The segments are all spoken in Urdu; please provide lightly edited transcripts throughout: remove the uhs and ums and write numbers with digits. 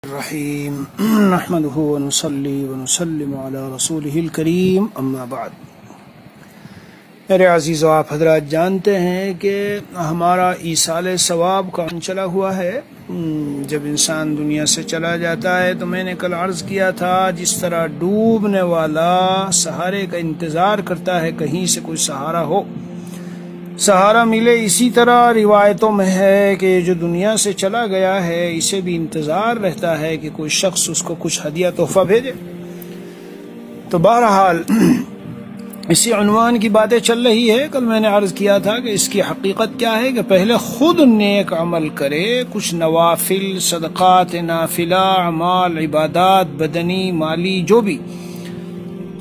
الرحیم نحمده ونصلی ونسلم علی رسولہ الکریم اما بعد۔ میرے عزیزو، آپ حضرات جانتے ہیں کہ ہمارا ایصال ثواب کا چلا ہوا ہے۔ جب انسان دنیا سے چلا جاتا ہے تو میں نے کل عرض کیا تھا، جس طرح ڈوبنے والا سہارے کا انتظار کرتا ہے کہیں سے کوئی سہارا ہو، سہارا ملے، اسی طرح روایتوں میں ہے کہ جو دنیا سے چلا گیا ہے اسے بھی انتظار رہتا ہے کہ کوئی شخص اس کو کچھ ہدیہ تحفہ بھیجے۔ تو بہرحال اسی عنوان کی باتیں چل رہی ہے۔ کل میں نے عرض کیا تھا کہ اس کی حقیقت کیا ہے کہ پہلے خود نیک عمل کرے، کچھ نوافل، صدقات نافلہ، اعمال، عبادات بدنی مالی جو بھی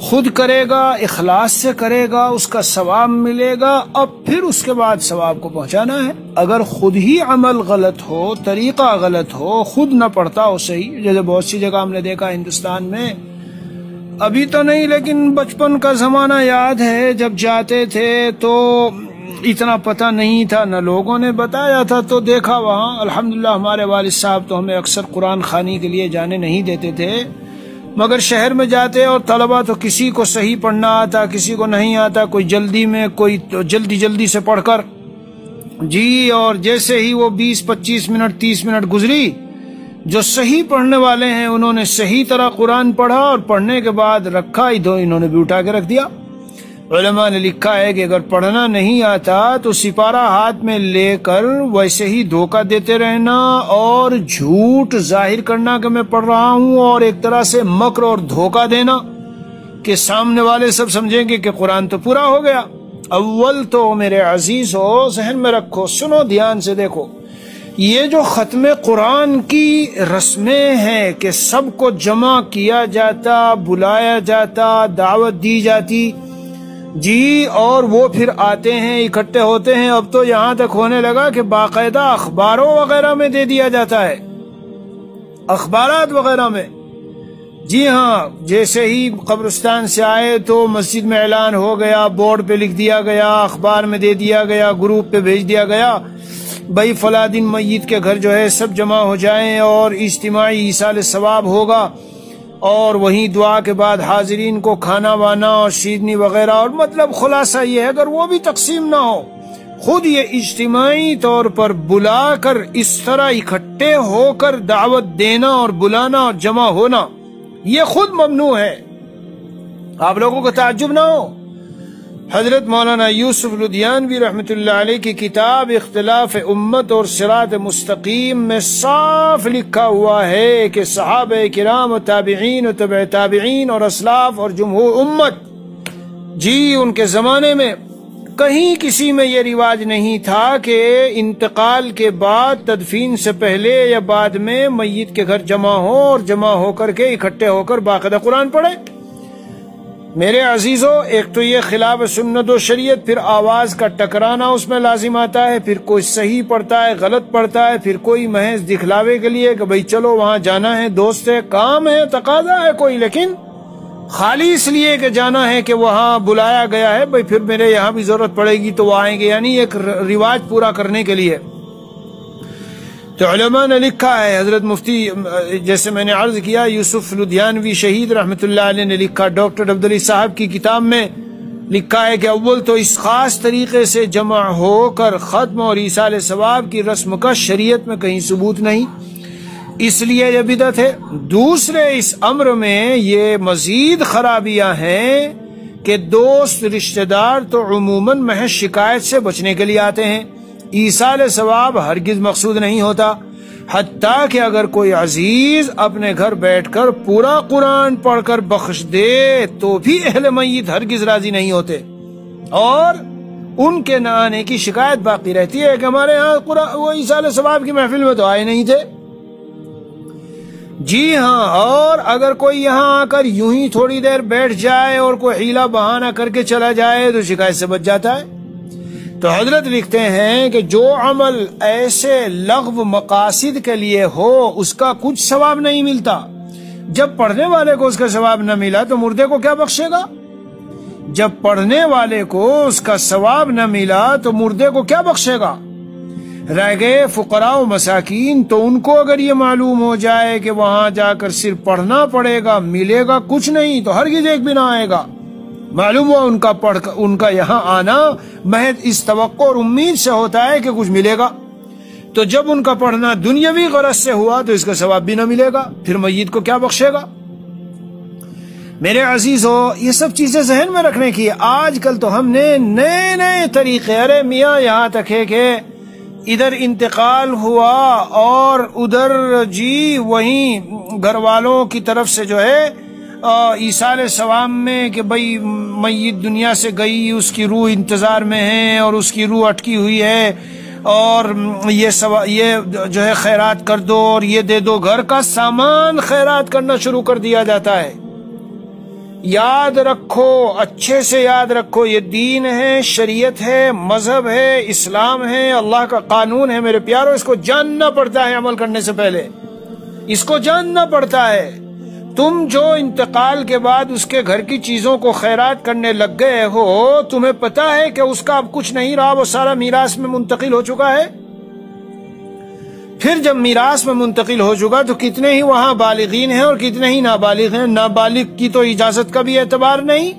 خود کرے گا، اخلاص سے کرے گا، اس کا ثواب ملے گا۔ اب پھر اس کے بعد ثواب کو پہنچانا ہے۔ اگر خود ہی عمل غلط ہو، طریقہ غلط ہو، خود نہ پڑھتا ہو صحیح، جیسے بہت سی جگہ ہم نے دیکھا ہندوستان میں، ابھی تو نہیں لیکن بچپن کا زمانہ یاد ہے، جب جاتے تھے تو اتنا پتہ نہیں تھا، نہ لوگوں نے بتایا تھا، تو دیکھا وہاں الحمدللہ ہمارے والد صاحب تو ہمیں اکثر قرآن خوانی کے لیے جانے نہیں دیتے تھے، مگر شہر میں جاتے اور طلبہ تو کسی کو صحیح پڑھنا آتا، کسی کو نہیں آتا، کوئی جلدی میں، کوئی جلدی سے پڑھ کر جی، اور جیسے ہی وہ 20-25 منٹ 30 منٹ گزری، جو صحیح پڑھنے والے ہیں انہوں نے صحیح طرح قرآن پڑھا اور پڑھنے کے بعد رکھا ہی، انہوں نے بھی اٹھا کے رکھ دیا۔ علماء نے لکھا ہے کہ اگر پڑھنا نہیں آتا تو سپارہ ہاتھ میں لے کر ویسے ہی دھوکہ دیتے رہنا اور جھوٹ ظاہر کرنا کہ میں پڑھ رہا ہوں، اور ایک طرح سے مکر اور دھوکہ دینا کہ سامنے والے سب سمجھیں گے کہ قرآن تو پورا ہو گیا۔ اول تو میرے عزیزو ذہن میں رکھو، سنو دھیان سے دیکھو، یہ جو ختم قرآن کی رسمیں ہیں کہ سب کو جمع کیا جاتا، بلایا جاتا، دعوت دی جاتی جی، اور وہ پھر آتے ہیں، اکٹھے ہوتے ہیں، اب تو یہاں تک ہونے لگا کہ باقاعدہ اخباروں وغیرہ میں دے دیا جاتا ہے، اخبارات وغیرہ میں جی ہاں، جیسے ہی قبرستان سے آئے تو مسجد میں اعلان ہو گیا، بورڈ پہ لکھ دیا گیا، اخبار میں دے دیا گیا، گروپ پہ بھیج دیا گیا، بھائی فلاں دن میت کے گھر جو ہے سب جمع ہو جائیں اور اجتماعی ایصال ثواب ہوگا، اور وہیں دعا کے بعد حاضرین کو کھانا وانا اور شیرنی وغیرہ، اور مطلب خلاصہ یہ ہے اگر وہ بھی تقسیم نہ ہو، خود یہ اجتماعی طور پر بلا کر اس طرح اکٹھے ہو کر دعوت دینا اور بلانا اور جمع ہونا، یہ خود ممنوع ہے۔ آپ لوگوں کو تعجب نہ ہو، حضرت مولانا یوسف لدھیانوی رحمۃ اللہ علیہ کی کتاب اختلاف امت اور صراط مستقیم میں صاف لکھا ہوا ہے کہ صحابہ کرام و تابعین و تبع تابعین اور اسلاف اور جمہور امت جی، ان کے زمانے میں کہیں کسی میں یہ رواج نہیں تھا کہ انتقال کے بعد تدفین سے پہلے یا بعد میں میت کے گھر جمع ہو اور جمع ہو کر کے اکٹھے ہو کر باقاعدہ قرآن پڑھے۔ میرے عزیزو، ایک تو یہ خلاف سنت و شریعت، پھر آواز کا ٹکرانا اس میں لازم آتا ہے، پھر کوئی صحیح پڑھتا ہے، غلط پڑھتا ہے، پھر کوئی محض دکھلاوے کے لیے کہ بھئی چلو وہاں جانا ہے، دوست ہے، کام ہے، تقاضا ہے کوئی، لیکن خالی اس لیے کہ جانا ہے کہ وہاں بلایا گیا ہے، بھئی پھر میرے یہاں بھی ضرورت پڑے گی تو وہ آئیں گے، یعنی ایک رواج پورا کرنے کے لیے۔ تو علماء نے لکھا ہے، حضرت مفتی جیسے میں نے عرض کیا یوسف لدھیانوی شہید رحمۃ اللہ علیہ نے لکھا، ڈاکٹر عبدالعلی صاحب کی کتاب میں لکھا ہے کہ اول تو اس خاص طریقے سے جمع ہو کر ختم اور ایصال ثواب کی رسم کا شریعت میں کہیں ثبوت نہیں، اس لیے یہ بدعت ہے۔ دوسرے، اس امر میں یہ مزید خرابیاں ہیں کہ دوست رشتہ دار تو عموماً محض شکایت سے بچنے کے لیے آتے ہیں، ایصال ثواب ہرگز مقصود نہیں ہوتا، حتیٰ کہ اگر کوئی عزیز اپنے گھر بیٹھ کر پورا قرآن پڑھ کر بخش دے تو بھی اہل میت ہرگز راضی نہیں ہوتے، اور ان کے نہ آنے کی شکایت باقی رہتی ہے کہ ہمارے ہاں وہ ایصال ثواب کی محفل میں تو آئے نہیں تھے جی ہاں، اور اگر کوئی یہاں آ کر یوں ہی تھوڑی دیر بیٹھ جائے اور کوئی حیلہ بہانہ کر کے چلا جائے تو شکایت سے بچ جاتا ہے۔ تو حضرت لکھتے ہیں کہ جو عمل ایسے لغو مقاصد کے لیے ہو اس کا کچھ ثواب نہیں ملتا، جب پڑھنے والے کو اس کا ثواب نہ ملا تو مردے کو کیا بخشے گا؟ جب پڑھنے والے کو اس کا ثواب نہ ملا تو مردے کو کیا بخشے گا؟ رہ گئے فقراء و مساکین، تو ان کو اگر یہ معلوم ہو جائے کہ وہاں جا کر صرف پڑھنا پڑے گا، ملے گا کچھ نہیں، تو ہرگز ایک بھی نہ آئے گا۔ معلوم ہوا ان کا یہاں آنا محض اس توقع اور امید سے ہوتا ہے کہ کچھ ملے گا، تو جب ان کا پڑھنا دنیاوی غرض سے ہوا تو اس کا ثواب بھی نہ ملے گا، پھر میت کو کیا بخشے گا؟ میرے عزیزو، یہ سب چیزیں ذہن میں رکھنے کی۔ آج کل تو ہم نے نئے نئے طریقے، ارے میاں یہاں تک ہے کہ ادھر انتقال ہوا اور ادھر جی وہیں گھر والوں کی طرف سے جو ہے ایصال ثواب میں کہ بھئی میت دنیا سے گئی، اس کی روح انتظار میں ہے اور اس کی روح اٹکی ہوئی ہے، اور یہ جو ہے خیرات کر دو اور یہ دے دو، گھر کا سامان خیرات کرنا شروع کر دیا جاتا ہے۔ یاد رکھو، اچھے سے یاد رکھو، یہ دین ہے، شریعت ہے، مذہب ہے، اسلام ہے، اللہ کا قانون ہے میرے پیارو، اس کو جاننا پڑتا ہے عمل کرنے سے پہلے، اس کو جاننا پڑتا ہے۔ تم جو انتقال کے بعد اس کے گھر کی چیزوں کو خیرات کرنے لگ گئے ہو، تمہیں پتا ہے کہ اس کا اب کچھ نہیں رہا، وہ سارا میراث میں منتقل ہو چکا ہے۔ پھر جب میراث میں منتقل ہو چکا تو کتنے ہی وہاں بالغین ہیں اور کتنے ہی نابالغ ہیں، نابالغ کی تو اجازت کا بھی اعتبار نہیں،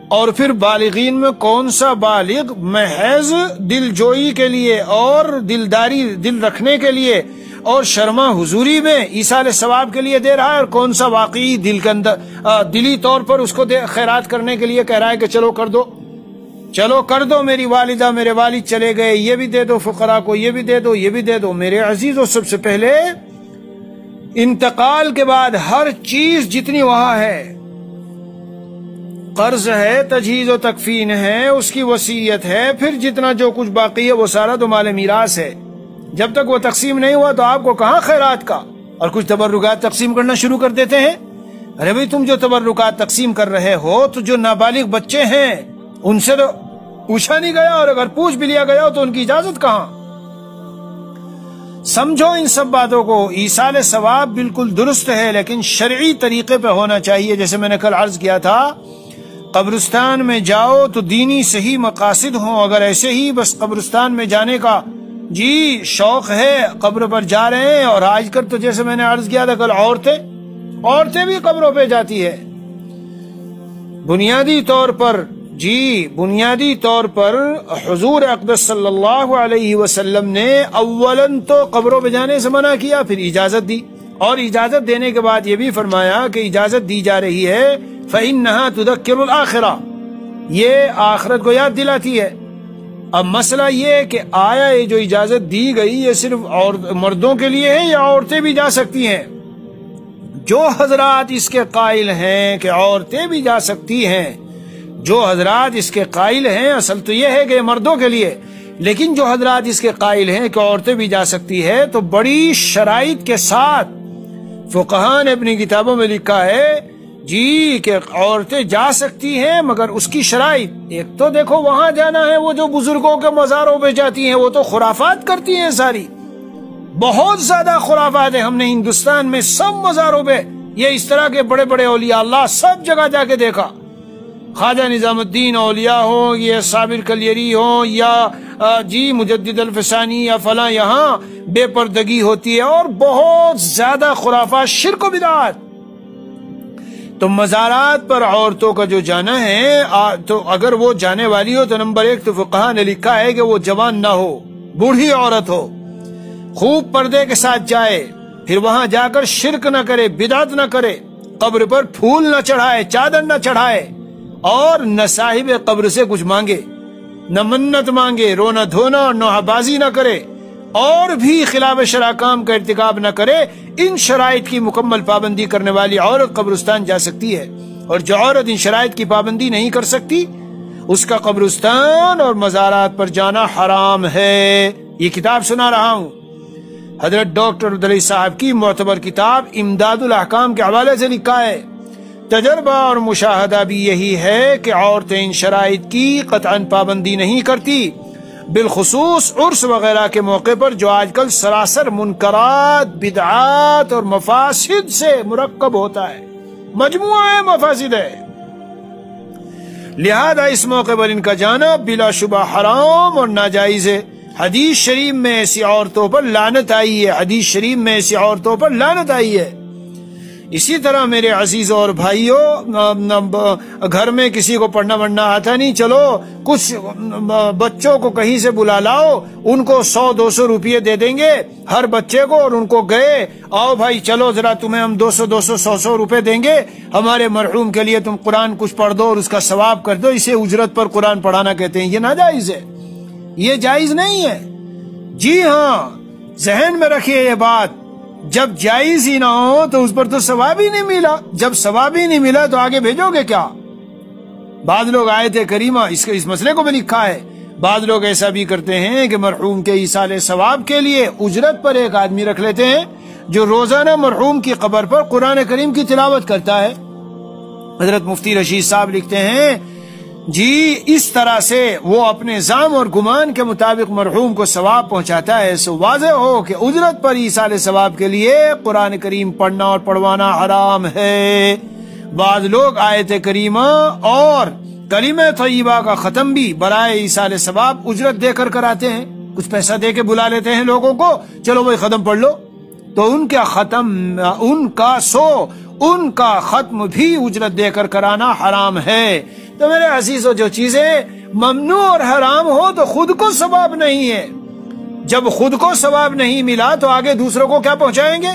اور پھر بالغین میں کون سا بالغ محض دل جوئی کے لیے اور دلداری دل رکھنے کے لیے اور شرما حضوری میں ایصال ثواب کے لیے دے رہا ہے، اور کون سا واقعی دل کے اندر دلی طور پر اس کو خیرات کرنے کے لیے کہہ رہا ہے کہ چلو کر دو، چلو کر دو، میری والدہ میرے والد چلے گئے، یہ بھی دے دو فقراء کو، یہ بھی دے دو، یہ بھی دے دو۔ میرے عزیزو، سب سے پہلے انتقال کے بعد ہر چیز جتنی وہاں ہے، قرض ہے، تجہیز و تکفین ہے، اس کی وصیت ہے، پھر جتنا جو کچھ باقی ہے وہ سارا تو مال میراث ہے۔ جب تک وہ تقسیم نہیں ہوا تو آپ کو کہاں خیرات کا اور کچھ تبرکات تقسیم کرنا شروع کر دیتے ہیں۔ ارے بھائی، تم جو تبرکات تقسیم کر رہے ہو تو جو نابالغ بچے ہیں ان سے تو پوچھا نہیں گیا، اور اگر پوچھ بھی لیا گیا تو ان کی اجازت کہاں؟ سمجھو ان سب باتوں کو۔ ایصال ثواب بالکل درست ہے، لیکن شرعی طریقے پہ ہونا چاہیے۔ جیسے میں نے کل عرض کیا تھا، قبرستان میں جاؤ تو دینی صحیح مقاصد ہوں، اگر ایسے ہی بس قبرستان میں جانے کا جی شوق ہے، قبر پر جا رہے ہیں، اور آج کل تو جیسے میں نے عرض کیا تھا کل، عورتیں بھی قبروں پہ جاتی ہے۔ بنیادی طور پر حضور اقدس صلی اللہ علیہ وسلم نے اولاً تو قبروں پہ جانے سے منع کیا، پھر اجازت دی، اور اجازت دینے کے بعد یہ بھی فرمایا کہ اجازت دی جا رہی ہے فَإِنَّهَا تُذَكِّرُ الْآخِرَةَ، یہ آخرت کو یاد دلاتی ہے۔ اب مسئلہ یہ کہ آیا یہ جو اجازت دی گئی یہ صرف مردوں کے لیے ہے یا عورتیں بھی جا سکتی ہیں؟ جو حضرات اس کے قائل ہیں کہ عورتیں بھی جا سکتی ہیں، جو حضرات اس کے قائل ہیں، اصل تو یہ ہے کہ مردوں کے لیے، لیکن جو حضرات اس کے قائل ہیں کہ عورتیں بھی جا سکتی ہے، تو بڑی شرائط کے ساتھ فقہاء نے اپنی کتابوں میں لکھا ہے جی کہ عورتیں جا سکتی ہیں، مگر اس کی شرائط ایک تو دیکھو وہاں جانا ہے، وہ جو بزرگوں کے مزاروں پہ جاتی ہیں وہ تو خرافات کرتی ہیں، ساری بہت زیادہ خرافات ہیں۔ ہم نے ہندوستان میں سب مزاروں پہ یہ اس طرح کے بڑے بڑے اولیاء اللہ سب جگہ جا کے دیکھا، خواجہ نظام الدین اولیاء ہوں، یہ صابر کلیری ہوں، یا جی مجدد الفسانی یا فلاں، یہاں بے پردگی ہوتی ہے اور بہت زیادہ خرافات، شرک و بدعات۔ تو مزارات پر عورتوں کا جو جانا ہے، تو اگر وہ جانے والی ہو تو نمبر ایک تو فقہاء نے لکھا ہے کہ وہ جوان نہ ہو، بوڑھی عورت ہو، خوب پردے کے ساتھ جائے، پھر وہاں جا کر شرک نہ کرے، بدعت نہ کرے، قبر پر پھول نہ چڑھائے، چادر نہ چڑھائے، اور نہ صاحب قبر سے کچھ مانگے، نہ منت مانگے، رونا دھونا اور نوحہ بازی نہ کرے، اور بھی خلاف شرع کام کا ارتکاب نہ کرے۔ ان شرائط کی مکمل پابندی کرنے والی عورت قبرستان جا سکتی ہے، اور جو عورت ان شرائط کی پابندی نہیں کر سکتی اس کا قبرستان اور مزارات پر جانا حرام ہے۔ یہ کتاب سنا رہا ہوں، حضرت ڈاکٹر عبدالعلی صاحب کی معتبر کتاب امداد الاحکام کے حوالے سے لکھا ہے۔ تجربہ اور مشاہدہ بھی یہی ہے کہ عورتیں ان شرائط کی قطعاً پابندی نہیں کرتی، بالخصوص عرس وغیرہ کے موقع پر، جو آج کل سراسر منکرات، بدعات اور مفاسد سے مرکب ہوتا ہے، مجموعہ مفاسد ہے۔ لہذا اس موقع پر ان کا جانا بلا شبہ حرام اور ناجائز ہے۔ حدیث شریف میں ایسی عورتوں پر لعنت آئی ہے، حدیث شریف میں ایسی عورتوں پر لعنت آئی ہے۔ اسی طرح میرے عزیزوں اور بھائیوں، گھر میں کسی کو پڑھنا وڑھنا آتا نہیں، چلو کچھ بچوں کو کہیں سے بلا لاؤ، ان کو 100-200 روپے دے دیں گے ہر بچے کو، اور ان کو گئے آؤ بھائی چلو ذرا تمہیں ہم 200-200-100 روپے دیں گے، ہمارے مرحوم کے لیے تم قرآن کچھ پڑھ دو اور اس کا ثواب کر دو۔ اسے اجرت پر قرآن پڑھانا کہتے ہیں، یہ ناجائز ہے، یہ جائز نہیں ہے۔ جی ہاں، ذہن میں رکھیے یہ بات، جب جائز ہی نہ ہو تو اس پر تو ثواب ہی نہیں ملا، جب ثواب ہی نہیں ملا تو آگے بھیجو گے کیا؟ بعض لوگ آیت کریمہ اس مسئلے کو بھی لکھا ہے، بعض لوگ ایسا بھی کرتے ہیں کہ مرحوم کے ایصال ثواب کے لیے اجرت پر ایک آدمی رکھ لیتے ہیں جو روزانہ مرحوم کی قبر پر قرآن کریم کی تلاوت کرتا ہے۔ حضرت مفتی رشید صاحب لکھتے ہیں جی اس طرح سے وہ اپنے زعم اور گمان کے مطابق مرحوم کو ثواب پہنچاتا ہے، سو واضح ہو کہ اجرت پر ایصال ثواب کے لیے قرآن کریم پڑھنا اور پڑھوانا حرام ہے۔ بعض لوگ آیت کریمہ اور کلمہ طیبہ کا ختم بھی برائے ایصال ثواب اجرت دے کر کراتے ہیں، کچھ پیسہ دے کے بلا لیتے ہیں لوگوں کو، چلو بھائی ختم پڑھ لو، تو ان کا ختم بھی اجرت دے کر کرانا حرام ہے۔ تو میرے عزیزو، جو چیزیں ممنوع اور حرام ہو تو خود کو ثواب نہیں ہے، جب خود کو ثواب نہیں ملا تو آگے دوسروں کو کیا پہنچائیں گے؟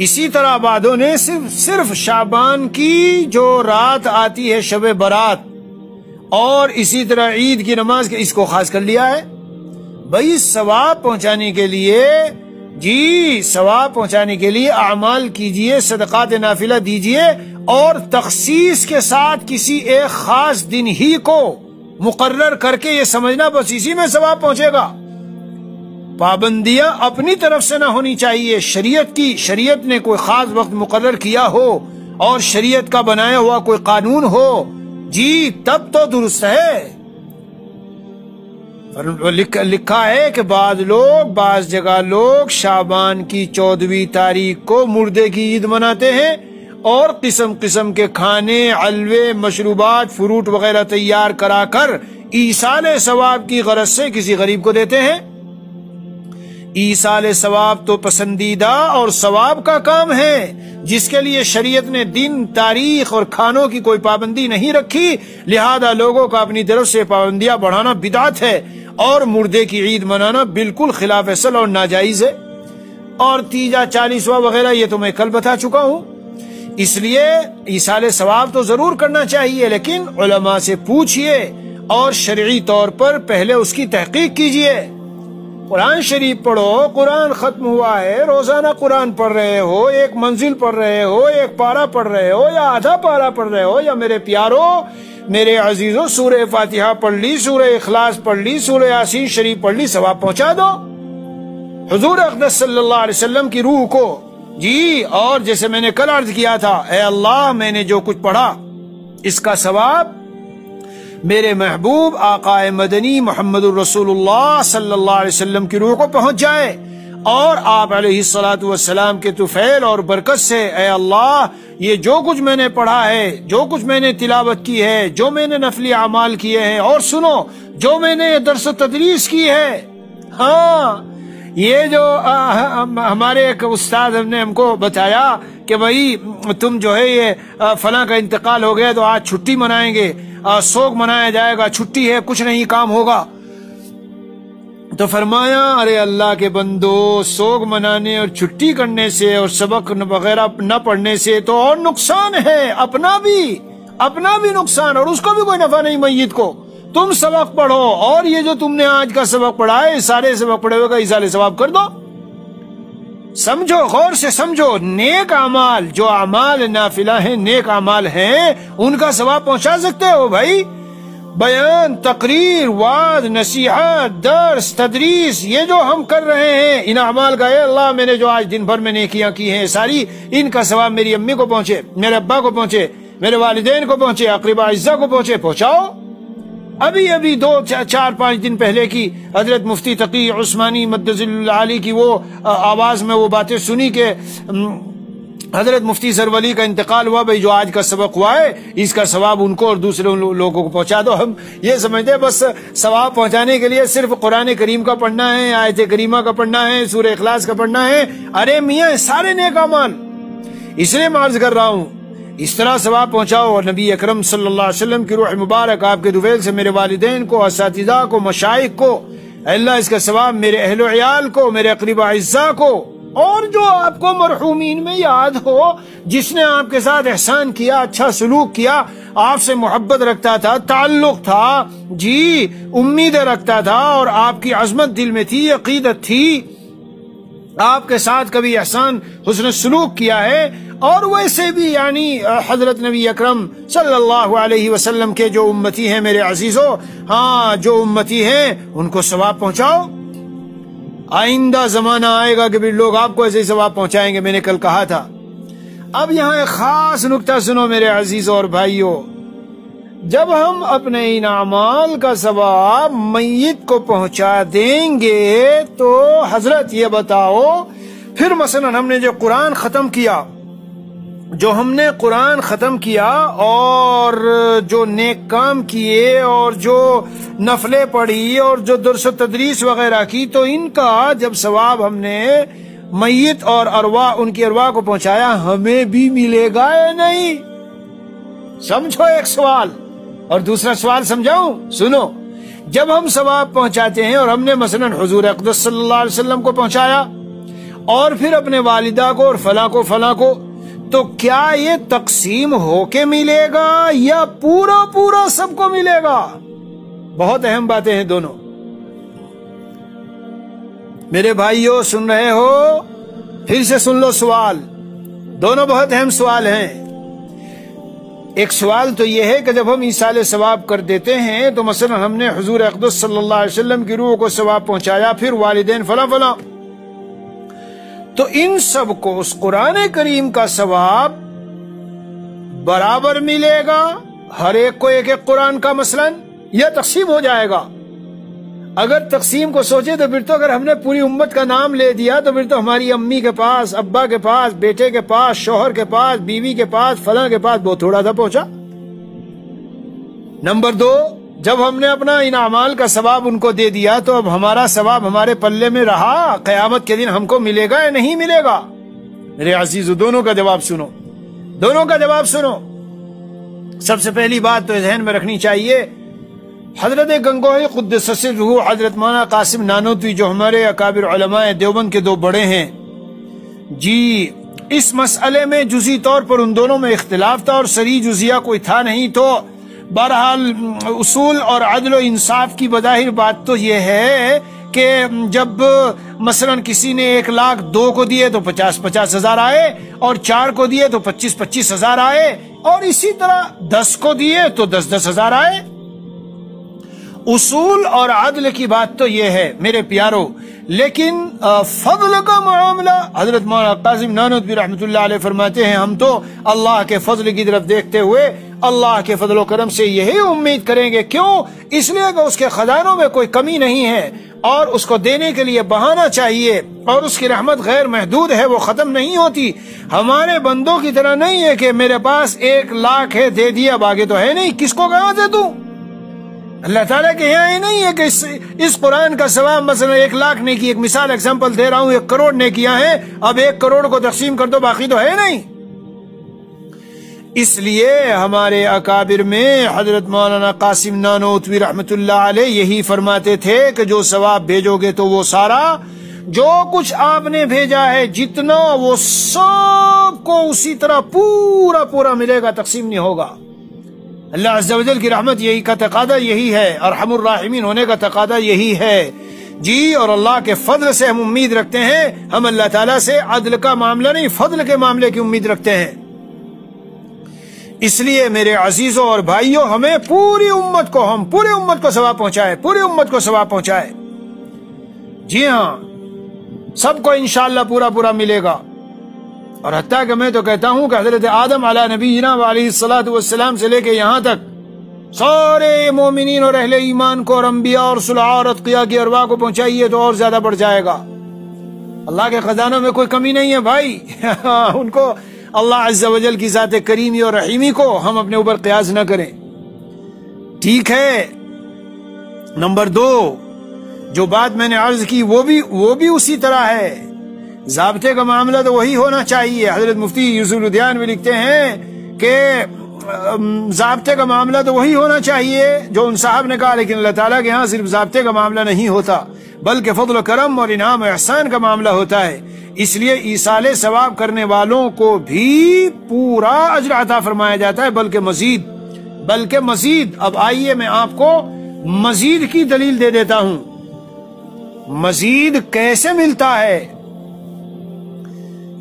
اسی طرح بعدوں نے صرف شعبان کی جو رات آتی ہے شب برات، اور اسی طرح عید کی نماز کے، اس کو خاص کر لیا ہے۔ بھائی ثواب پہنچانے کے لیے، جی ثواب پہنچانے کے لیے اعمال کیجئے، صدقات نافلہ دیجئے، اور تخصیص کے ساتھ کسی ایک خاص دن ہی کو مقرر کر کے یہ سمجھنا بس اسی میں ثواب پہنچے گا۔ پابندیاں اپنی طرف سے نہ ہونی چاہیے، شریعت نے کوئی خاص وقت مقرر کیا ہو اور شریعت کا بنایا ہوا کوئی قانون ہو، جی تب تو درست ہے۔ لکھا ہے کہ بعض جگہ لوگ شعبان کی 14ویں تاریخ کو مردے کی عید مناتے ہیں اور قسم قسم کے کھانے، حلوے، مشروبات، فروٹ وغیرہ تیار کرا کر ایصال ثواب کی غرض سے کسی غریب کو دیتے ہیں۔ ایصال ثواب تو پسندیدہ اور ثواب کا کام ہے جس کے لیے شریعت نے دن، تاریخ اور کھانوں کی کوئی پابندی نہیں رکھی، لہذا لوگوں کا اپنی طرف سے پابندیاں بڑھانا بدعت ہے، اور مردے کی عید منانا بالکل خلاف اصل اور ناجائز ہے۔ اور تیجا، 40واں وغیرہ یہ تو میں کل بتا چکا ہوں۔ اس لیے ایصال ثواب تو ضرور کرنا چاہیے، لیکن علماء سے پوچھئے اور شرعی طور پر پہلے اس کی تحقیق کیجئے۔ قرآن شریف پڑھو، قرآن ختم ہوا ہے، روزانہ قرآن پڑھ رہے ہو، ایک منزل پڑھ رہے ہو، ایک پارہ پڑھ رہے ہو، یا آدھا پارہ پڑھ رہے ہو، یا میرے پیارو، میرے عزیزو، سورہ فاتحہ پڑھ لی، سورہ اخلاص پڑھ لی، سورہ یاسین شریف پڑھ لی، ثواب پہنچا دو حضور اقدس صلی اللہ علیہ وسلم کی روح کو۔ جی، اور جیسے میں نے کل عرض کیا تھا، اے اللہ میں نے جو کچھ پڑھا اس کا ثواب میرے محبوب آقا مدنی محمد الرسول اللہ صلی اللہ علیہ وسلم کی روح کو پہنچ جائے، اور آپ علیہ الصلوۃ والسلام کے طفیل اور برکت سے اے اللہ یہ جو کچھ میں نے پڑھا ہے، جو کچھ میں نے تلاوت کی ہے، جو میں نے نفلی اعمال کیے ہیں، اور سنو جو میں نے درس و تدریس کی ہے، ہاں یہ جو ہمارے ایک استاد نے ہم کو بتایا کہ بھائی تم جو ہے یہ فلاں کا انتقال ہو گیا تو آج چھٹی منائیں گے، سوگ منایا جائے گا، چھٹی ہے، کچھ نہیں کام ہوگا، تو فرمایا ارے اللہ کے بندو، سوگ منانے اور چھٹی کرنے سے اور سبق وغیرہ نہ پڑھنے سے تو اور نقصان ہے، اپنا بھی نقصان، اور اس کو بھی کوئی نفع نہیں میت کو۔ تم سبق پڑھو، اور یہ جو تم نے آج کا سبق پڑھا ہے، سارے سبق پڑھے ہوئے کا ایصال ثواب کر دو۔ سمجھو، غور سے سمجھو، نیک اعمال، جو اعمال نافلہ ہیں، نیک اعمال ہیں، ان کا ثواب پہنچا سکتے ہو بھائی۔ بیان، تقریر، وعظ، نصیحت، درس، تدریس، یہ جو ہم کر رہے ہیں ان اعمال کا، اے اللہ میں نے جو آج دن بھر میں نیکیاں کی ہیں ساری، ان کا ثواب میری امی کو پہنچے، میرے ابا کو پہنچے، میرے والدین کو پہنچے، اقربا اعزا کو پہنچاؤ۔ ابھی 2-4-5 دن پہلے کی حضرت مفتی تقی عثمانی مدظل العالی کی وہ آواز میں وہ باتیں سنی کہ حضرت مفتی سرولی کا انتقال ہوا، بھائی جو آج کا سبق ہوا ہے اس کا ثواب ان کو اور دوسرے لوگوں کو پہنچا دو۔ ہم یہ سمجھتے ہیں بس ثواب پہنچانے کے لیے صرف قرآن کریم کا پڑھنا ہے، آیت کریمہ کا پڑھنا ہے، سورہ اخلاص کا پڑھنا ہے۔ ارے میاں سارے نیک اعمال، اس لیے میں عرض کر رہا ہوں اس طرح ثواب پہنچاؤ۔ اور نبی اکرم صلی اللہ علیہ وسلم کی روح مبارک آپ کے دوفیل سے میرے والدین کو، اساتذہ کو، مشائخ کو، اللہ اس کا ثواب میرے اہل و عیال کو، میرے اقربا اعزاء کو، اور جو آپ کو مرحومین میں یاد ہو جس نے آپ کے ساتھ احسان کیا، اچھا سلوک کیا، آپ سے محبت رکھتا تھا، تعلق تھا، جی امیدیں رکھتا تھا، اور آپ کی عظمت دل میں تھی، عقیدت تھی، آپ کے ساتھ کبھی احسان حسن سلوک کیا ہے، اور ویسے بھی یعنی حضرت نبی اکرم صلی اللہ علیہ وسلم کے جو امتی ہیں میرے عزیزو، ہاں جو امتی ہیں ان کو ثواب پہنچاؤ۔ آئندہ زمانہ آئے گا کہ بھی لوگ آپ کو ایسے ہی ثواب پہنچائیں گے، میں نے کل کہا تھا۔ اب یہاں ایک خاص نکتہ سنو میرے عزیزو اور بھائیو، جب ہم اپنے ان اعمال کا ثواب میت کو پہنچا دیں گے تو حضرت یہ بتاؤ، پھر مثلا ہم نے جو قرآن ختم کیا، اور جو نیک کام کیے اور جو نفلیں پڑھی اور جو درس و تدریس وغیرہ کی، تو ان کا جب ثواب ہم نے میت اور ان کی ارواح کو پہنچایا، ہمیں بھی ملے گا یا نہیں؟ سمجھو ایک سوال، اور دوسرا سوال سمجھاؤں، سنو۔ جب ہم ثواب پہنچاتے ہیں اور ہم نے مثلا حضور اقدس صلی اللہ علیہ وسلم کو پہنچایا اور پھر اپنے والدہ کو اور فلاں کو، تو کیا یہ تقسیم ہو کے ملے گا یا پورا سب کو ملے گا؟ بہت اہم باتیں ہیں دونوں۔ میرے بھائیو سن رہے ہو؟ پھر سے سن لو سوال، دونوں بہت اہم سوال ہیں۔ ایک سوال تو یہ ہے کہ جب ہم ایصال ثواب کر دیتے ہیں تو مثلا ہم نے حضور اقدس صلی اللہ علیہ وسلم کی روح کو ثواب پہنچایا، پھر والدین فلاں، تو ان سب کو اس قرآن کریم کا ثواب برابر ملے گا، ہر ایک کو ایک قرآن کا مثلا، یا تقسیم ہو جائے گا؟ اگر تقسیم کو سوچے تو پھر تو اگر ہم نے پوری امت کا نام لے دیا تو پھر تو ہماری امی کے پاس، ابا کے پاس، بیٹے کے پاس، شوہر کے پاس، بیوی کے پاس، فلاں کے پاس بہت تھوڑا سا پہنچا۔ نمبر 2، جب ہم نے اپنا ان اعمال کا ثواب ان کو دے دیا تو اب ہمارا ثواب ہمارے پلے میں رہا، قیامت کے دن ہم کو ملے گا یا نہیں ملے گا؟ میرے عزیزو دونوں کا جواب سنو۔ سب سے پہلی بات تو ذہن میں رکھنی چاہیے، حضرت گنگوہی قدس سر روح، حضرت مولانا قاسم نانوتوی جو ہمارے اکابر علماء دیوبند کے 2 بڑے ہیں، جی اس مسئلے میں جزئی طور پر ان دونوں میں اختلاف تھا اور صریح جزیہ کوئی تھا نہیں، تو بہرحال اصول اور عدل و انصاف کی بظاہر بات تو یہ ہے کہ جب مثلا کسی نے 1,02,000 کو دیے تو 50,000 آئے، اور 4 کو دیے تو 25,000 آئے، اور اسی طرح 10 کو دیے تو 10,000 آئے۔ اصول اور عدل کی بات تو یہ ہے میرے پیارو، لیکن فضل کا معاملہ حضرت مولانا قاسم نانوتوی رحمۃ اللہ علیہ فرماتے ہیں، ہم تو اللہ کے فضل کی طرف دیکھتے ہوئے اللہ کے فضل و کرم سے یہی امید کریں گے۔ کیوں؟ اس لیے کہ اس کے خزانوں میں کوئی کمی نہیں ہے، اور اس کو دینے کے لیے بہانا چاہیے، اور اس کی رحمت غیر محدود ہے، وہ ختم نہیں ہوتی۔ ہمارے بندوں کی طرح نہیں ہے کہ میرے پاس 1,00,000 ہے دے دیا، باقی تو ہے نہیں، کس کو کہاں دے دوں؟ اللہ تعالیٰ کے یہاں یہ نہیں ہے کہ اس قرآن کا ثواب مثلا 1,00,000 نے کی، ایک مثال ایگزامپل دے رہا ہوں، 1 کروڑ نے کیا ہے، اب 1 کروڑ کو تقسیم کر دو، باقی تو ہے نہیں۔ اس لیے ہمارے اکابر میں حضرت مولانا قاسم نانوتوی رحمۃ اللہ علیہ یہی فرماتے تھے کہ جو ثواب بھیجو گے تو وہ سارا، جو کچھ آپ نے بھیجا ہے جتنا، وہ سب کو اسی طرح پورا ملے گا، تقسیم نہیں ہوگا۔ اللہ عز و جل کی رحمت یہی کا تقاضا یہی ہے، ارحم الراحمین ہونے کا تقاضا یہی ہے جی، اور اللہ کے فضل سے ہم امید رکھتے ہیں، ہم اللہ تعالیٰ سے عدل کا معاملہ نہیں، فضل کے معاملے کی امید رکھتے ہیں۔ اس لیے میرے عزیزوں اور بھائیوں، ہمیں پوری امت کو ثواب پہنچائے، جی ہاں، سب کو انشاءاللہ پورا ملے گا۔ اور حتیٰ کہ میں تو کہتا ہوں کہ حضرت آدم علیہ نبینا علیہ الصلوۃ والسلام سے لے کے یہاں تک سارے مومنین اور اہل ایمان کو اور انبیاء اور صلحاء اور اتقیاء کی ارواح کو پہنچائیے تو اور زیادہ بڑھ جائے گا۔ اللہ کے خزانوں میں کوئی کمی نہیں ہے بھائی، ان کو اللہ عز و جل کی ذات کریمی اور رحیمی کو ہم اپنے اوپر قیاس نہ کریں. ٹھیک ہے. نمبر 2، جو بات میں نے عرض کی وہ بھی اسی طرح ہے. ضابطے کا معاملہ تو وہی ہونا چاہیے. حضرت مفتی یوسف الدین بھی لکھتے ہیں کہ ضابطے کا معاملہ تو وہی ہونا چاہیے جو ان صاحب نے کہا، لیکن اللہ تعالیٰ کے ہاں صرف ضابطے کا معاملہ نہیں ہوتا بلکہ فضل و کرم اور انعام و احسان کا معاملہ ہوتا ہے. اس لیے ایصال ثواب کرنے والوں کو بھی پورا اجر عطا فرمایا جاتا ہے، بلکہ مزید. اب آئیے میں آپ کو مزید کی دلیل دے دیتا ہوں. مزید کیسے ملتا ہے؟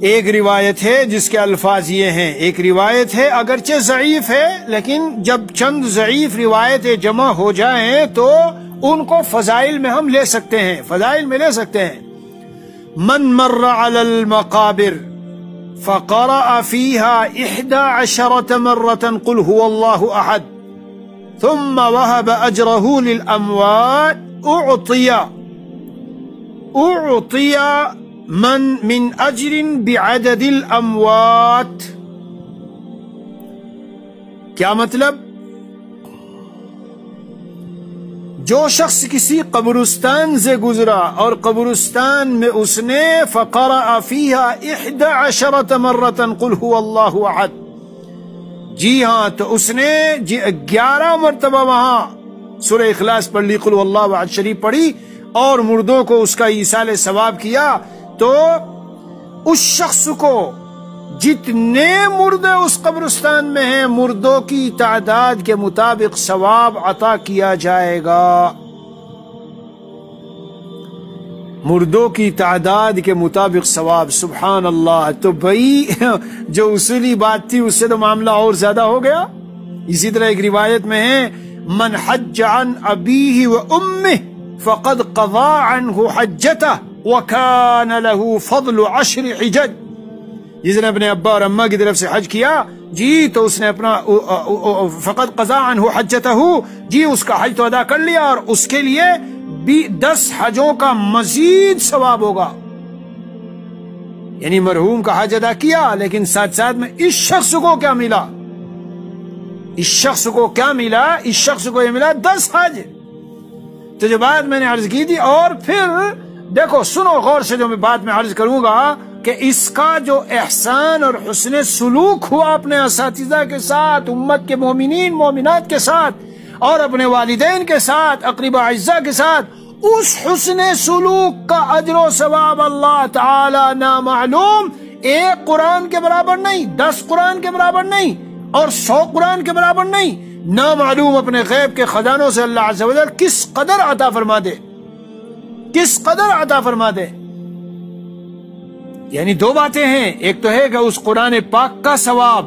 ایک روایت ہے جس کے الفاظ یہ ہیں. ایک روایت ہے اگرچہ ضعیف ہے، لیکن جب چند ضعیف روایتیں جمع ہو جائیں تو ان کو فضائل میں ہم لے سکتے ہیں. من مر على المقابر فقرأ فيها 11 مرة قل هو الله أحد ثم وهب أجره للأموات أعطي من أجر بعدد الأموات. کیا مطلب؟ جو شخص کسی قبرستان سے گزرا اور قبرستان میں اس نے فقرأ فيها 11 مرة قل هو الله أحد، جی ہاں، تو اس نے 11 مرتبہ وہاں سورہ اخلاص پڑھ لی، قل هو الله أحد شریف پڑھی اور مردوں کو اس کا ایصال ثواب کیا، تو اس شخص کو جتنے مردے اس قبرستان میں ہیں مردوں کی تعداد کے مطابق ثواب عطا کیا جائے گا. مردوں کی تعداد کے مطابق ثواب. سبحان اللہ. تو بھائی جو اصولی بات تھی اس سے تو معاملہ اور زیادہ ہو گیا. اسی طرح ایک روایت میں ہے من حج عن ابیہ و امہ فقد قضا عنہ حجتہ وکان له فضل 10 حجج. جس نے اپنے ابا اور اماں کی طرف سے حج کیا، جی تو اس نے اپنا فقط قضا عنہ حجتہ، جی اس کا حج تو ادا کر لیا اور اس کے لیے بھی 10 حجوں کا مزید ثواب ہوگا. یعنی مرحوم کا حج ادا کیا، لیکن ساتھ ساتھ میں اس شخص کو کیا ملا؟ اس شخص کو یہ ملا 10 حج. تو جو بات میں نے عرض کی تھی، اور پھر دیکھو سنو غور سے جو میں بات میں عرض کروں گا کہ اس کا جو احسان اور حسن سلوک ہوا اپنے اساتذہ کے ساتھ، امت کے مومنین مومنات کے ساتھ اور اپنے والدین کے ساتھ، اقرباء اعزاء کے ساتھ، اس حسن سلوک کا اجر و ثواب اللہ تعالی نامعلوم، 1 قرآن کے برابر نہیں، 10 قرآن کے برابر نہیں، اور 100 قرآن کے برابر نہیں، نامعلوم اپنے غیب کے خزانوں سے اللہ عز و جل کس قدر عطا فرما دے. یعنی 2 باتیں ہیں. ایک تو ہے کہ اس قرآن پاک کا ثواب،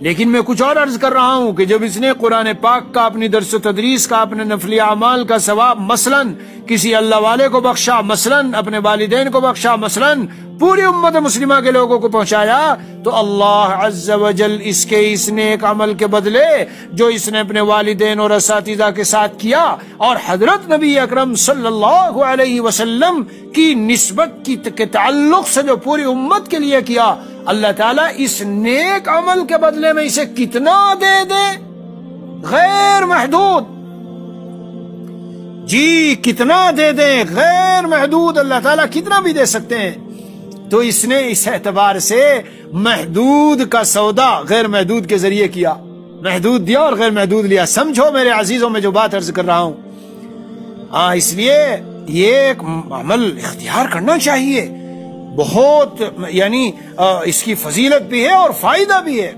لیکن میں کچھ اور عرض کر رہا ہوں کہ جب اس نے قرآن پاک کا، اپنی درس و تدریس کا، اپنے نفلی اعمال کا ثواب مثلاً کسی اللہ والے کو بخشا، مثلاً اپنے والدین کو بخشا، مثلاً پوری امت مسلمہ کے لوگوں کو پہنچایا، تو اللہ عز و جل اس نیک عمل کے بدلے جو اس نے اپنے والدین اور اساتذہ کے ساتھ کیا اور حضرت نبی اکرم صلی اللہ علیہ وسلم کی نسبت کے تعلق سے جو پوری امت کے لیے کیا، اللہ تعالیٰ اس نیک عمل کے بدلے میں اسے کتنا دے دے؟ غیر محدود. جی کتنا دے دیں؟ غیر محدود. اللہ تعالیٰ کتنا بھی دے سکتے ہیں. تو اس نے اس اعتبار سے محدود کا سودا غیر محدود کے ذریعے کیا، محدود دیا اور غیر محدود لیا. سمجھو میرے عزیزوں میں جو بات عرض کر رہا ہوں. اس لیے یہ ایک عمل اختیار کرنا چاہیے. بہت یعنی اس کی فضیلت بھی ہے اور فائدہ بھی ہے.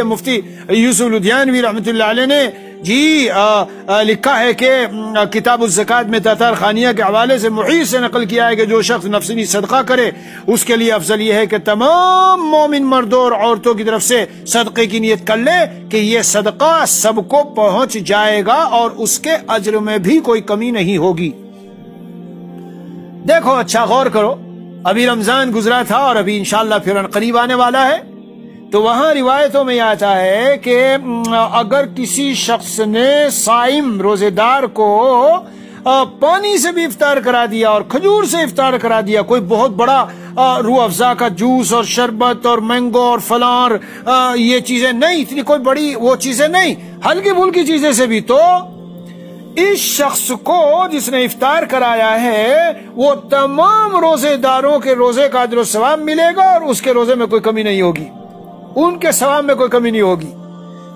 مفتی یوسف الدین رحمۃ اللہ علیہ نے جی لکھا ہے کہ کتاب الزکات میں تاتار خانیہ کے حوالے سے محیط سے نقل کیا ہے کہ جو شخص نفسانی صدقہ کرے اس کے لیے افضل یہ ہے کہ تمام مومن مردوں اور عورتوں کی طرف سے صدقے کی نیت کر لے کہ یہ صدقہ سب کو پہنچ جائے گا اور اس کے اجر میں بھی کوئی کمی نہیں ہوگی. دیکھو اچھا غور کرو، ابھی رمضان گزرا تھا اور ابھی انشاءاللہ پھر قریب آنے والا ہے. تو وہاں روایتوں میں آتا ہے کہ اگر کسی شخص نے صائم روزے دار کو پانی سے بھی افطار کرا دیا اور کھجور سے افطار کرا دیا، کوئی بہت بڑا روح افزا کا جوس اور شربت اور مینگو اور فلان یہ چیزیں نہیں، اتنی کوئی بڑی وہ چیزیں نہیں، ہلکی پھلکی چیزیں سے بھی تو اس شخص کو جس نے افطار کرایا ہے وہ تمام روزے داروں کے روزے کا اجر و ثواب ملے گا اور اس کے روزے میں کوئی کمی نہیں ہوگی، ان کے ثواب میں کوئی کمی نہیں ہوگی۔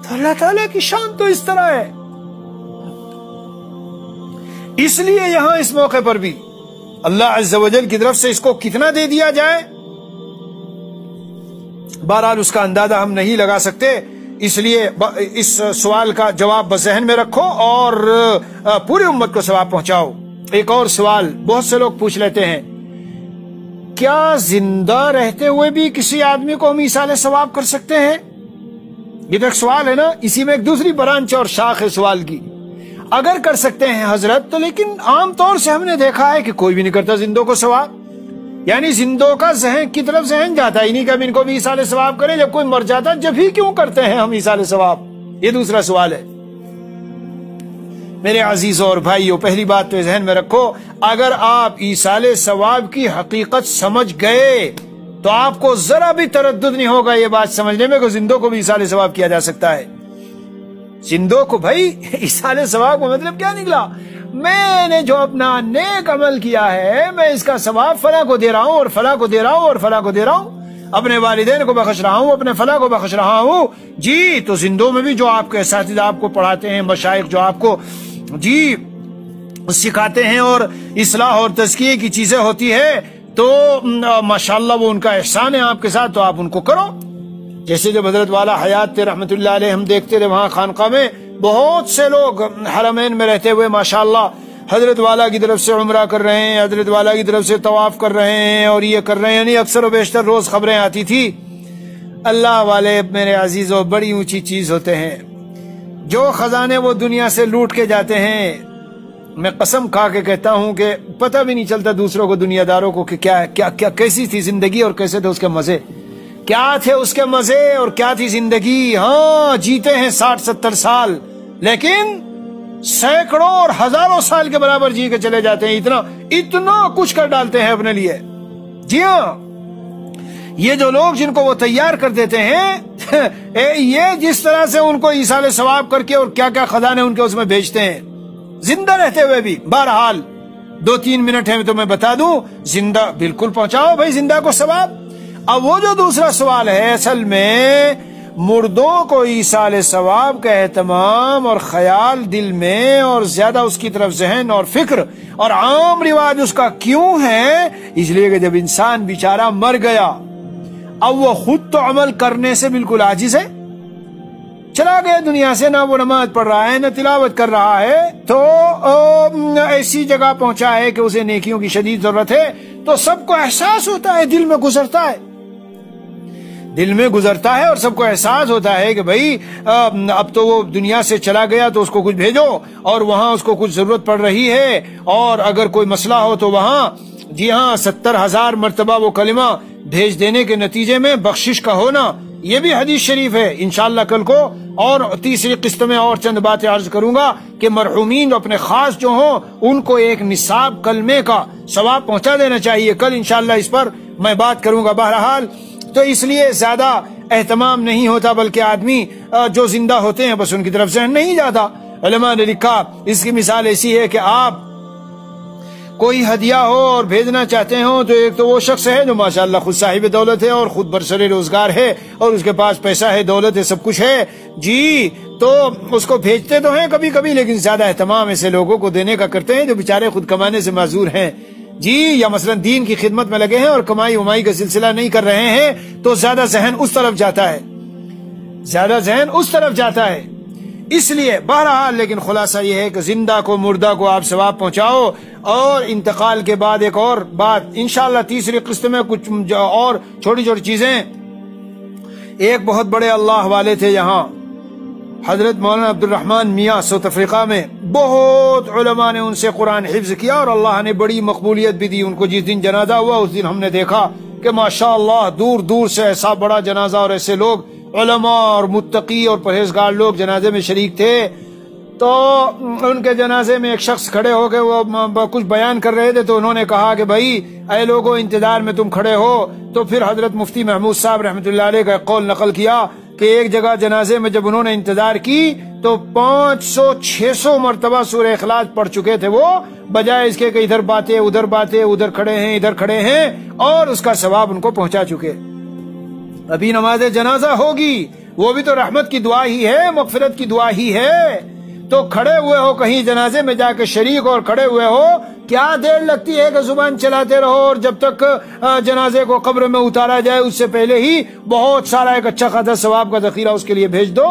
تو اللہ تعالیٰ کی شان تو اس طرح ہے، اس لیے یہاں اس موقع پر بھی اللہ عز و جل کی طرف سے اس کو کتنا دے دیا جائے بہرحال اس کا اندازہ ہم نہیں لگا سکتے، اس لیے اس سوال کا جواب بس ذہن میں رکھو اور پوری امت کو ثواب پہنچاؤ۔ ایک اور سوال بہت سے لوگ پوچھ لیتے ہیں، کیا زندہ رہتے ہوئے بھی کسی آدمی کو ہم ایصال ثواب کر سکتے ہیں؟ یہ تو ایک سوال ہے نا، اسی میں ایک دوسری برانچ اور شاخ ہے سوال کی۔ اگر کر سکتے ہیں حضرت تو لیکن عام طور سے ہم نے دیکھا ہے کہ کوئی بھی نہیں کرتا زندوں کو ثواب، یعنی زندوں کا ذہن کی طرف ذہن جاتا ہی نہیں کہ ہم ان کو بھی ایصال ثواب کریں، جب کوئی مر جاتا جب ہی کیوں کرتے ہیں ہم ایصال ثواب؟ یہ دوسرا سوال ہے۔ میرے عزیزوں اور بھائیوں، پہلی بات تو ذہن میں رکھو، اگر آپ ایصال ثواب کی حقیقت سمجھ گئے تو آپ کو ذرا بھی تردد نہیں ہوگا یہ بات سمجھنے میں کہ زندوں کو بھی ایصال ثواب کیا جا سکتا ہے۔ زندوں کو بھائی ایصال ثواب کا مطلب کیا نکلا؟ میں نے جو اپنا نیک عمل کیا ہے میں اس کا ثواب فلاں کو دے رہا ہوں اور فلاں کو دے رہا ہوں اور فلاں کو دے رہا ہوں، اپنے والدین کو بخش رہا ہوں، اپنے فلاں کو بخش رہا ہوں۔ جی تو زندوں میں بھی جو آپ کے اساتذہ آپ کو پڑھاتے ہیں، مشائخ جو آپ کو جی سکھاتے ہیں اور اصلاح اور تزکیے کی چیزیں ہوتی ہے تو ماشاءاللہ وہ ان کا احسان ہے آپ کے ساتھ، تو آپ ان کو کرو۔ جیسے جب حضرت والا حیات تھے رحمت اللہ علیہ، ہم دیکھتے تھے وہاں خانقاہ میں بہت سے لوگ حرمین میں رہتے ہوئے ماشاءاللہ حضرت والا کی طرف سے عمرہ کر رہے ہیں، حضرت والا کی طرف سے طواف کر رہے ہیں اور یہ کر رہے ہیں، یعنی اکثر و بیشتر روز خبریں آتی تھی۔ اللہ والے میرے عزیزوں بڑی اونچی چیز ہوتے ہیں، جو خزانے وہ دنیا سے لوٹ کے جاتے ہیں، میں قسم کھا کے کہتا ہوں کہ پتہ بھی نہیں چلتا دوسروں کو، دنیا داروں کو کہ کیا کیسی تھی زندگی اور کیسے تھے اس کے مزے، کیا تھے اس کے مزے اور کیا تھی زندگی۔ ہاں جیتے ہیں 60-70 سال لیکن سینکڑوں اور ہزاروں سال کے برابر جی کے چلے جاتے ہیں، اتنا کچھ کر ڈالتے ہیں اپنے لیے۔ جی ہاں، یہ جو لوگ جن کو وہ تیار کر دیتے ہیں یہ جس طرح سے ان کو ایصال ثواب کر کے اور کیا کیا خزانے ان کے اس میں بھیجتے ہیں زندہ رہتے ہوئے بھی۔ بہرحال 2-3 منٹ ہے تو میں بتا دوں، زندہ بالکل پہنچاؤ بھائی زندہ کو ثواب۔ اب وہ جو دوسرا سوال ہے، اصل میں مردوں کو ایصال ثواب کا اہتمام اور خیال دل میں اور زیادہ اس کی طرف ذہن اور فکر اور عام رواج اس کا کیوں ہے؟ اس لیے کہ جب انسان بیچارہ مر گیا اب وہ خود تو عمل کرنے سے بالکل عاجز ہے، چلا گیا دنیا سے، نہ وہ نماز پڑھ رہا ہے نہ تلاوت کر رہا ہے، تو ایسی جگہ پہنچا ہے کہ اسے نیکیوں کی شدید ضرورت ہے، تو سب کو احساس ہوتا ہے، دل میں گزرتا ہے، دل میں گزرتا ہے اور سب کو احساس ہوتا ہے کہ بھائی اب تو وہ دنیا سے چلا گیا تو اس کو کچھ بھیجو، اور وہاں اس کو کچھ ضرورت پڑ رہی ہے، اور اگر کوئی مسئلہ ہو تو وہاں جی ہاں 70,000 مرتبہ وہ کلمہ بھیج دینے کے نتیجے میں بخشش کا ہونا، یہ بھی حدیث شریف ہے۔ انشاءاللہ کل کو اور تیسری قسط میں اور چند باتیں عرض کروں گا کہ مرحومین اپنے خاص جو ہوں ان کو ایک نصاب کلمے کا ثواب پہنچا دینا چاہیے، کل انشاءاللہ اس پر میں بات کروں گا۔ بہرحال تو اس لیے زیادہ اہتمام نہیں ہوتا، بلکہ آدمی جو زندہ ہوتے ہیں بس ان کی طرف ذہن نہیں جاتا۔ علماء نے لکھا اس کی مثال ایسی ہے کہ آپ کوئی ہدیہ ہو اور بھیجنا چاہتے ہو تو ایک تو وہ شخص ہے جو ماشاءاللہ خود صاحب دولت ہے اور خود برسر روزگار ہے اور اس کے پاس پیسہ ہے، دولت ہے، سب کچھ ہے، جی تو اس کو بھیجتے تو ہیں کبھی کبھی، لیکن زیادہ اہتمام ایسے لوگوں کو دینے کا کرتے ہیں جو بیچارے خود کمانے سے معذور ہیں، جی یا مثلا دین کی خدمت میں لگے ہیں اور کمائی ومائی کا سلسلہ نہیں کر رہے ہیں، تو زیادہ ذہن اس طرف جاتا ہے، زیادہ ذہن اس طرف جاتا ہے۔ اس لیے بہرحال لیکن خلاصہ یہ ہے کہ زندہ کو مردہ کو آپ ثواب پہنچاؤ، اور انتقال کے بعد ایک اور بات انشاءاللہ تیسری قسط میں کچھ اور چھوٹی چھوٹی چیزیں۔ ایک بہت بڑے اللہ والے تھے یہاں حضرت مولانا عبد الرحمن میاں، ساؤتھ افریقہ میں، بہت علماء نے ان سے قرآن حفظ کیا اور اللہ نے بڑی مقبولیت بھی دی ان کو۔ جس دن جنازہ ہوا اس دن ہم نے دیکھا کہ ماشاءاللہ دور دور سے ایسا بڑا جنازہ اور ایسے لوگ علماء اور متقی اور پرہیزگار لوگ جنازے میں شریک تھے، تو ان کے جنازے میں ایک شخص کھڑے ہو کے وہ کچھ بیان کر رہے تھے، تو انہوں نے کہا کہ بھائی اے لوگوں، انتظار میں تم کھڑے ہو. تو پھر حضرت مفتی محمود صاحب رحمۃ اللہ علیہ کا قول نقل کیا کہ ایک جگہ جنازے میں جب انہوں نے انتظار کی تو 500-600 مرتبہ سورہ اخلاص پڑھ چکے تھے وہ، بجائے اس کے کہ ادھر باتیں ادھر کھڑے ہیں ادھر کھڑے ہیں، اور اس کا ثواب ان کو پہنچا چکے. ابھی نماز جنازہ ہوگی، وہ بھی تو رحمت کی دعا ہی ہے، مغفرت کی دعا ہی ہے. تو کھڑے ہوئے ہو کہیں جنازے میں جا کے شریک اور کھڑے ہوئے ہو، کیا دیر لگتی ہے کہ زبان چلاتے رہو، اور جب تک جنازے کو قبر میں اتارا جائے اس سے پہلے ہی بہت سارا ایک اچھا خاصا ثواب کا ذخیرہ اس کے لیے بھیج دو.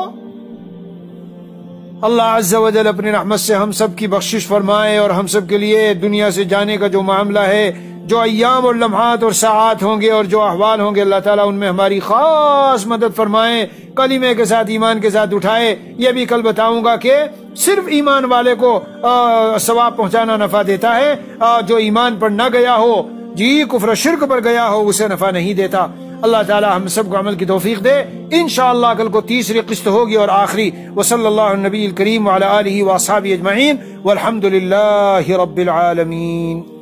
اللہ عز و جل اپنی رحمت سے ہم سب کی بخشش فرمائے، اور ہم سب کے لیے دنیا سے جانے کا جو معاملہ ہے، جو ایام اور لمحات اور ساعات ہوں گے اور جو احوال ہوں گے، اللہ تعالیٰ ان میں ہماری خاص مدد فرمائے، کلمے کے ساتھ ایمان کے ساتھ اٹھائے. یہ بھی کل بتاؤں گا کہ صرف ایمان والے کو ثواب پہنچانا نفع دیتا ہے، جو ایمان پر نہ گیا ہو، جی کفر و شرک پر گیا ہو، اسے نفع نہیں دیتا. اللہ تعالیٰ ہم سب کو عمل کی توفیق دے. انشاءاللہ کل کو تیسری قسط ہوگی اور آخری. وصلی اللہ علی نبی الکریم وعلی آلہ واصحابہ اجمعین والحمد للہ رب العالمین.